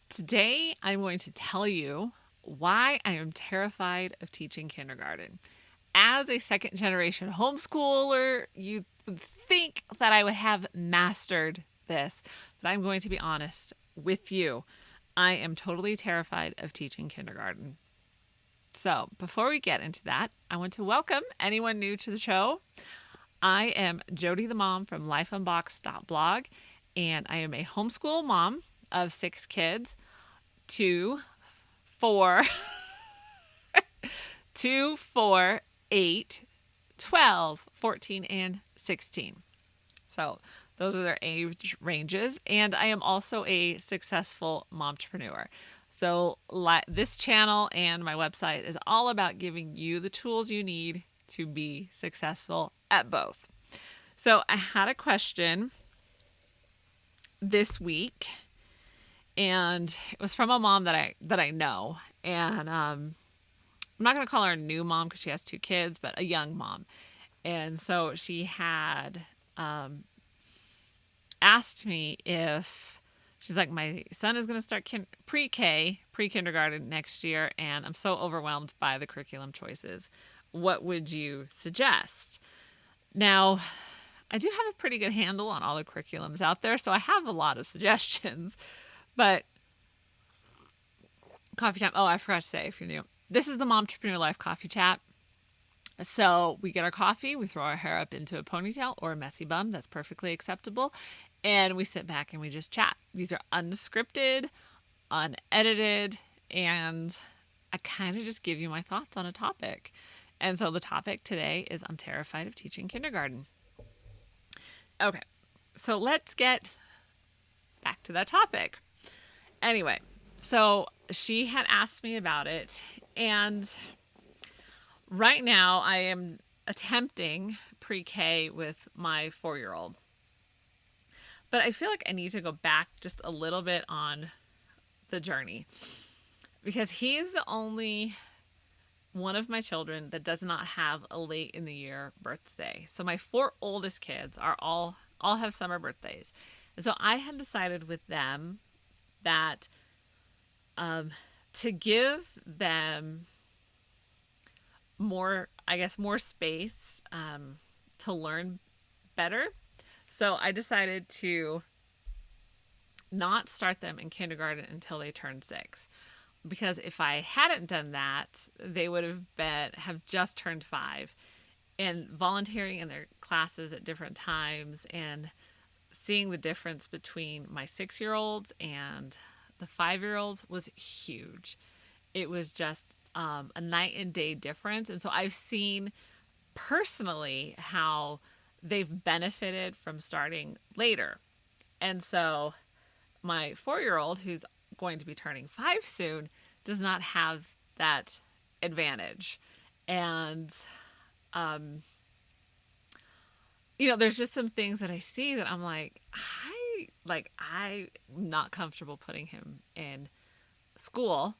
Today, I'm going to tell you why I am terrified of teaching kindergarten. As a second generation homeschooler, you would think that I would have mastered this, but I'm going to be honest with you. I am totally terrified of teaching kindergarten. So, before we get into that, I want to welcome anyone new to the show. I am Jody the mom from lifeunboxed.blog, and I am a homeschool mom of 6 kids. 2, 4, 2, 4, 8, 12, 14, and 16. So those are their age ranges. And I am also a successful momtrepreneur. So this channel and my website is all about giving you the tools you need to be successful at both. So I had a question this week, and it was from a mom that I know, and I'm not going to call her a new mom because she has 2 kids, but a young mom. And so she had asked me if, she's like, my son is going to start pre-kindergarten next year, and I'm so overwhelmed by the curriculum choices. What would you suggest? Now, I do have a pretty good handle on all the curriculums out there, so I have a lot of suggestions. But coffee time. Oh, I forgot to say, if you're new, this is the Momtrepreneur Life Coffee Chat. So we get our coffee, we throw our hair up into a ponytail or a messy bun. That's perfectly acceptable. And we sit back and we just chat. These are unscripted, unedited, and I kind of just give you my thoughts on a topic. And so the topic today is I'm terrified of teaching kindergarten. Okay, so let's get back to that topic. Anyway, so she had asked me about it, and right now I am attempting pre-K with my 4-year-old. But I feel like I need to go back just a little bit on the journey, because he's the only one of my children that does not have a late in the year birthday. So my 4 oldest kids are all have summer birthdays. And so I had decided with them that to give them more space to learn better. So I decided to not start them in kindergarten until they turned 6. Because if I hadn't done that, they would have just turned 5. And volunteering in their classes at different times and seeing the difference between my 6-year-olds and the 5-year-olds was huge. It was just a night and day difference. And so I've seen personally how they've benefited from starting later. And so my 4-year-old, who's going to be turning 5 soon, does not have that advantage. And there's just some things that I see that I'm like, I'm not comfortable putting him in school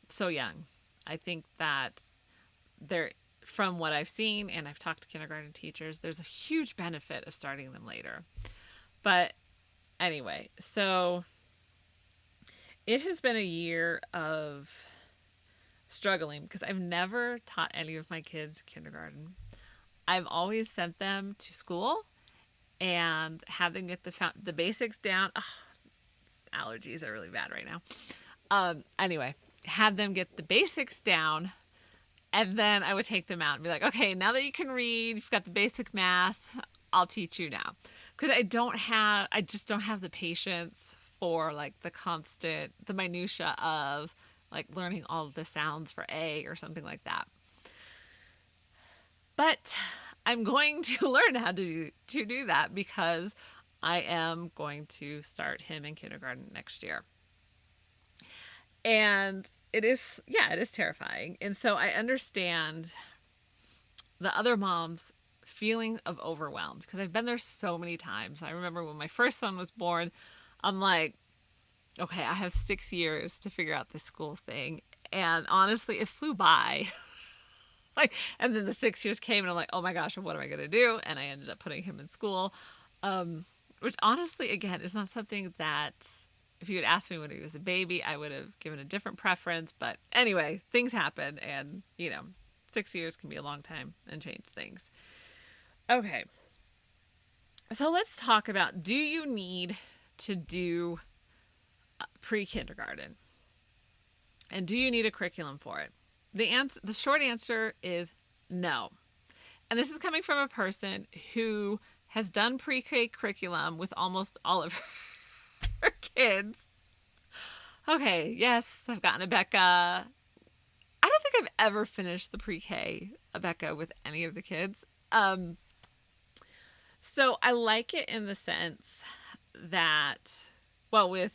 so young. I think that from what I've seen, and I've talked to kindergarten teachers, there's a huge benefit of starting them later. But anyway, so it has been a year of struggling because I've never taught any of my kids kindergarten. I've always sent them to school and had them get the basics down. Oh, allergies are really bad right now. Anyway, had them get the basics down, and then I would take them out and be like, okay, now that you can read, you've got the basic math, I'll teach you now. Because I just don't have the patience for like the minutia of like learning all the sounds for A or something like that. But I'm going to learn how to do that because I am going to start him in kindergarten next year. And it is terrifying. And so I understand the other moms' feeling of overwhelmed because I've been there so many times. I remember when my first son was born, I'm like, okay, I have 6 years to figure out this school thing. And honestly, it flew by. Like, and then the 6 years came, and I'm like, oh my gosh, what am I going to do? And I ended up putting him in school, which honestly, again, is not something that if you had asked me when he was a baby, I would have given a different preference. But anyway, things happen, and 6 years can be a long time and change things. Okay. So let's talk about, do you need to do pre-kindergarten? And do you need a curriculum for it? The short answer is no. And this is coming from a person who has done pre-K curriculum with almost all of her kids. Okay, yes, I've gotten a Becca. I don't think I've ever finished the pre-K Becca with any of the kids. So I like it in the sense that, well, with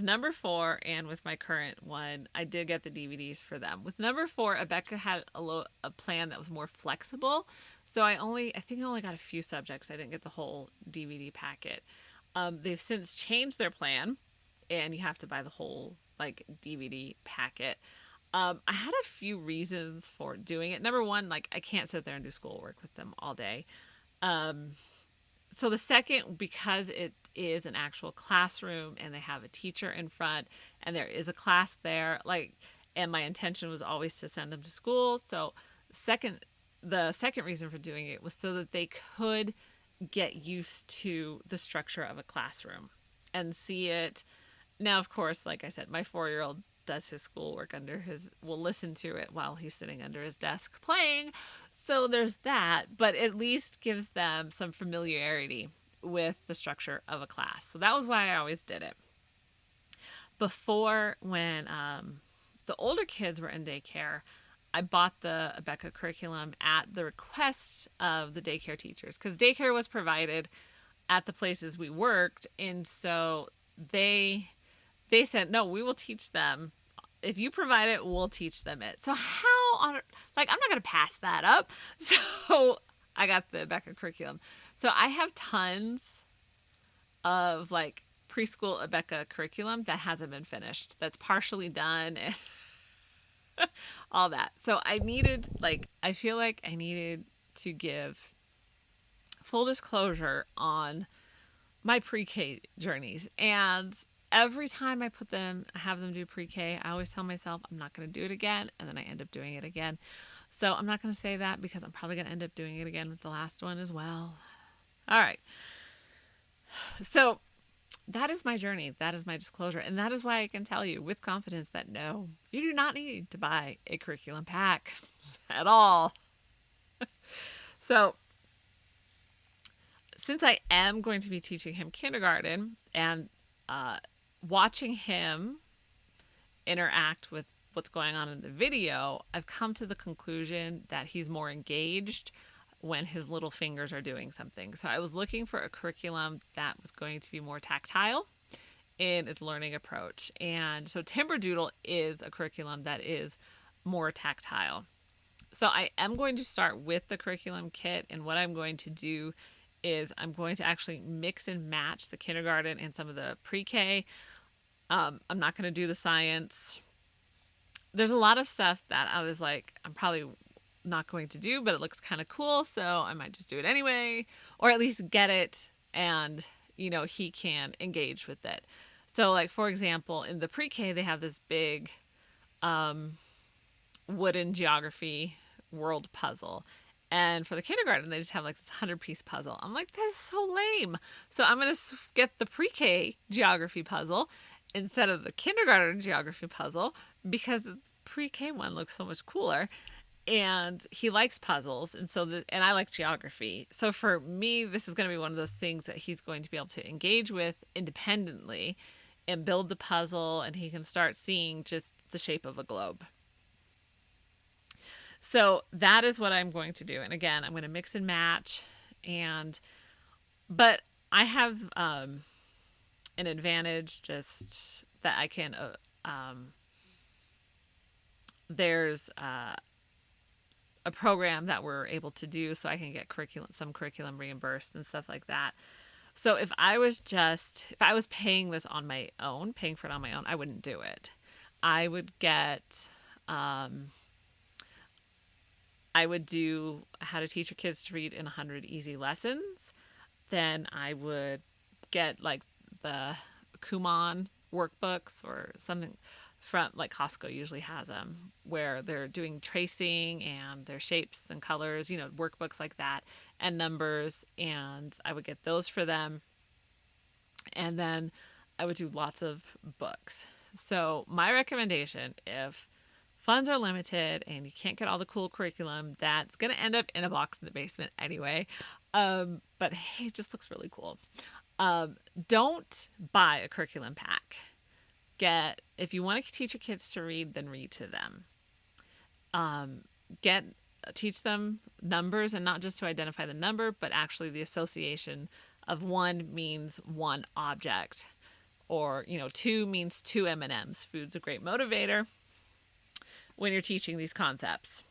number 4 and with my current one, I did get the DVDs for them. With number 4, Rebecca had a plan that was more flexible. So I think I only got a few subjects. I didn't get the whole DVD packet. They've since changed their plan, and you have to buy the whole DVD packet. I had a few reasons for doing it. Number 1, I can't sit there and do schoolwork with them all day. So the second, because it is an actual classroom and they have a teacher in front and there is a class there, and my intention was always to send them to school. So the second reason for doing it was so that they could get used to the structure of a classroom and see it. Now, of course, like I said, my 4-year-old does his schoolwork will listen to it while he's sitting under his desk playing. So there's that, but at least gives them some familiarity with the structure of a class. So that was why I always did it. Before, when the older kids were in daycare, I bought the Becca curriculum at the request of the daycare teachers, because daycare was provided at the places we worked, and so they said, no, we will teach them. If you provide it, we'll teach them it. So I'm not going to pass that up. So I got the Becca curriculum. So I have tons of preschool Becca curriculum that hasn't been finished. That's partially done and all that. So I feel like I needed to give full disclosure on my pre-K journeys. And every time I have them do pre-K, I always tell myself I'm not going to do it again, and then I end up doing it again. So I'm not going to say that because I'm probably going to end up doing it again with the last one as well. All right. So that is my journey. That is my disclosure. And that is why I can tell you with confidence that no, you do not need to buy a curriculum pack at all. So since I am going to be teaching him kindergarten and watching him interact with what's going on in the video, I've come to the conclusion that he's more engaged when his little fingers are doing something. So I was looking for a curriculum that was going to be more tactile in its learning approach. And so Timberdoodle is a curriculum that is more tactile. So I am going to start with the curriculum kit, and what I'm going to do is I'm going to actually mix and match the kindergarten and some of the pre-K. I'm not going to do the science. There's a lot of stuff that I was like, I'm probably not going to do, but it looks kind of cool, so I might just do it anyway, or at least get it, and he can engage with it. So for example, in the pre-K they have this big wooden geography world puzzle, and for the kindergarten they just have this 100-piece puzzle. I'm like, that's so lame. So I'm going to get the pre-K geography puzzle instead of the kindergarten geography puzzle, because the pre-K one looks so much cooler. And he likes puzzles, and I like geography. So for me, this is going to be one of those things that he's going to be able to engage with independently and build the puzzle, and he can start seeing just the shape of a globe. So that is what I'm going to do. And again, I'm going to mix and match, but I have an advantage just that I can there's a program that we're able to do, so I can get some curriculum reimbursed and stuff like that. So if I was paying this on my own, paying for it on my own, I wouldn't do it. I would get, I would do how to teach your kids to read in 100 easy lessons. Then I would get like the Kumon workbooks or something from like Costco usually has them where they're doing tracing and their shapes and colors, workbooks like that and numbers. And I would get those for them. And then I would do lots of books. So my recommendation, if funds are limited and you can't get all the cool curriculum, that's going to end up in a box in the basement anyway. But hey, it just looks really cool. Don't buy a curriculum pack. If you want to teach your kids to read, then read to them. Teach them numbers, and not just to identify the number, but actually the association of one means one object, or two means two M&Ms. Food's a great motivator when you're teaching these concepts.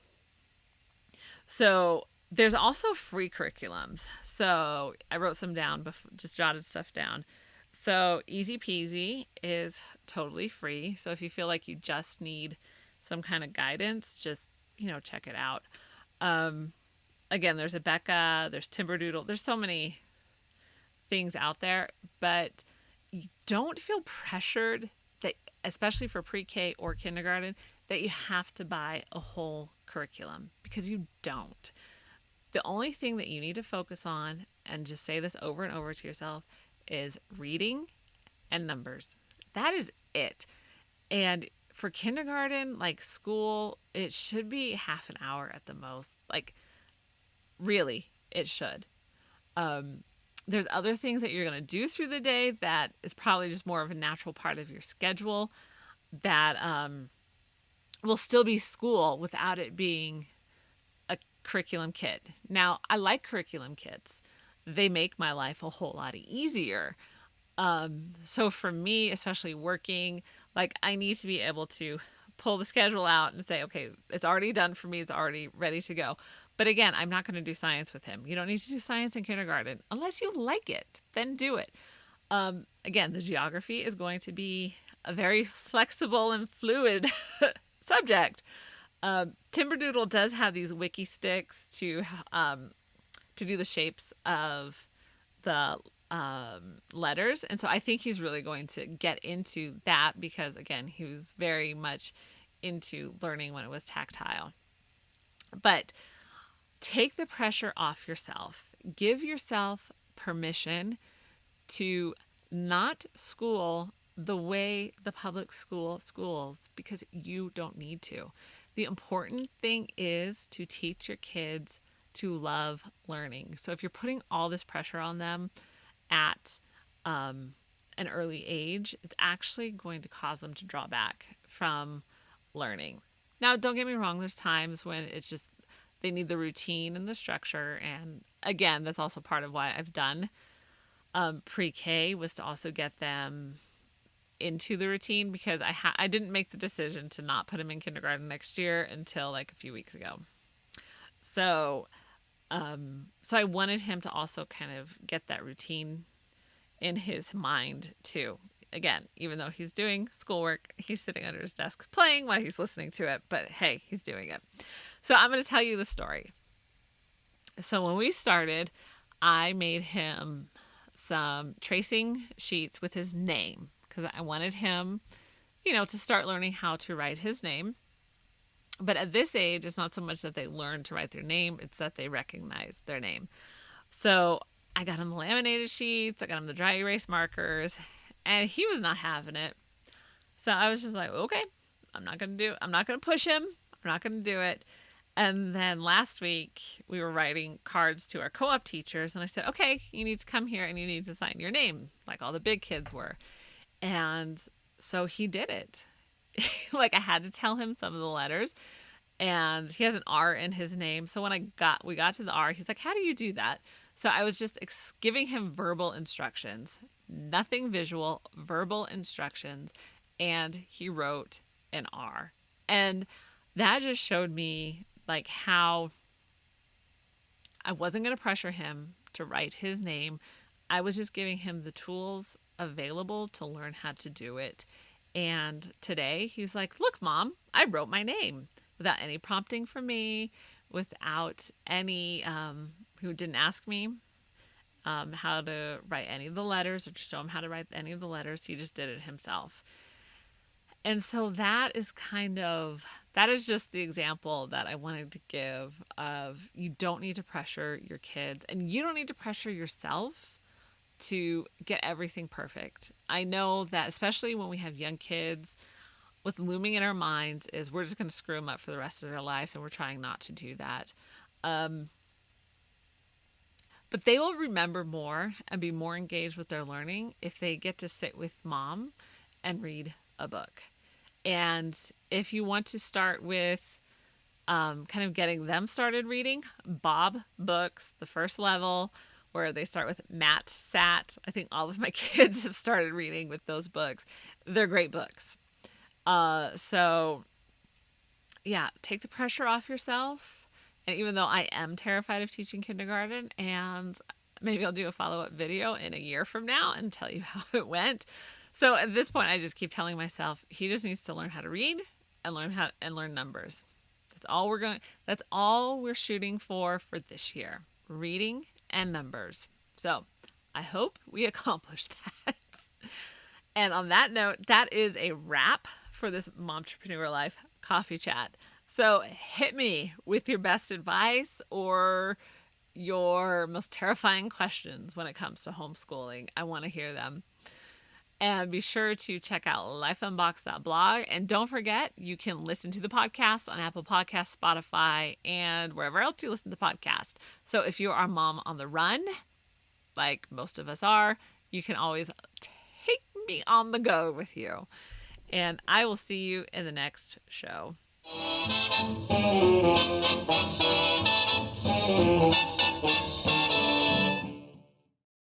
So there's also free curriculums. So I wrote some down, just jotted stuff down. So Easy Peasy is totally free. So if you feel like you just need some kind of guidance, just, check it out. Again, there's Becca, there's Timberdoodle, there's so many things out there, but you don't feel pressured that, especially for pre-K or kindergarten, that you have to buy a whole curriculum, because you don't. The only thing that you need to focus on, and just say this over and over to yourself, is reading and numbers. That is it. And for kindergarten, like school, it should be half an hour at the most. Like, really, it should. There's other things that you're going to do through the day that is probably just more of a natural part of your schedule that will still be school without it being a curriculum kit. Now, I like curriculum kits. They make my life a whole lot easier. So for me, especially working, like I need to be able to pull the schedule out and say, okay, it's already done for me. It's already ready to go. But again, I'm not going to do science with him. You don't need to do science in kindergarten unless you like it, then do it. Again, the geography is going to be a very flexible and fluid subject. Timberdoodle does have these wiki sticks to do the shapes of the letters. And so I think he's really going to get into that because, again, he was very much into learning when it was tactile. But take the pressure off yourself. Give yourself permission to not school the way the public school schools, because you don't need to. The important thing is to teach your kids to love learning. So if you're putting all this pressure on them at an early age, it's actually going to cause them to draw back from learning. Now, don't get me wrong, there's times when it's just they need the routine and the structure. And again, that's also part of why I've done pre-K, was to also get them into the routine, because I didn't make the decision to not put him in kindergarten next year until like a few weeks ago. So I wanted him to also kind of get that routine in his mind too. Again, even though he's doing schoolwork, he's sitting under his desk playing while he's listening to it, but hey, he's doing it. So I'm going to tell you the story. So when we started, I made him some tracing sheets with his name, because I wanted him, to start learning how to write his name. But at this age, it's not so much that they learn to write their name, it's that they recognize their name. So I got him the laminated sheets, I got him the dry erase markers, and he was not having it. So I was just like, okay, I'm not going to push him. I'm not going to do it. And then last week we were writing cards to our co-op teachers, and I said, okay, you need to come here and you need to sign your name like all the big kids were. And so he did it. Like I had to tell him some of the letters, and he has an R in his name. So when we got to the R, he's like, how do you do that? So I was just giving him verbal instructions, nothing visual, verbal instructions. And he wrote an R. And that just showed me like how I wasn't going to pressure him to write his name. I was just giving him the tools available to learn how to do it. And today he's like, look, Mom, I wrote my name without any prompting from me, without any, who didn't ask me how to write any of the letters or to show him how to write any of the letters. He just did it himself. And so that is just the example that I wanted to give of, you don't need to pressure your kids, and you don't need to pressure yourself to get everything perfect. I know that especially when we have young kids, what's looming in our minds is we're just going to screw them up for the rest of their lives, and we're trying not to do that. But they will remember more and be more engaged with their learning if they get to sit with Mom and read a book. And if you want to start with kind of getting them started reading, Bob books, the first level, where they start with Matt Sat. I think all of my kids have started reading with those books. They're great books. So yeah, take the pressure off yourself. And even though I am terrified of teaching kindergarten, and maybe I'll do a follow-up video in a year from now and tell you how it went. So at this point, I just keep telling myself, he just needs to learn how to read and learn numbers. That's all we're shooting for this year. Reading and numbers. So I hope we accomplish that. And on that note, that is a wrap for this Momtrepreneur Life coffee chat. So hit me with your best advice or your most terrifying questions when it comes to homeschooling. I want to hear them. And be sure to check out lifeunboxed.blog. And don't forget, you can listen to the podcast on Apple Podcasts, Spotify, and wherever else you listen to podcasts. So if you are a mom on the run, like most of us are, you can always take me on the go with you. And I will see you in the next show.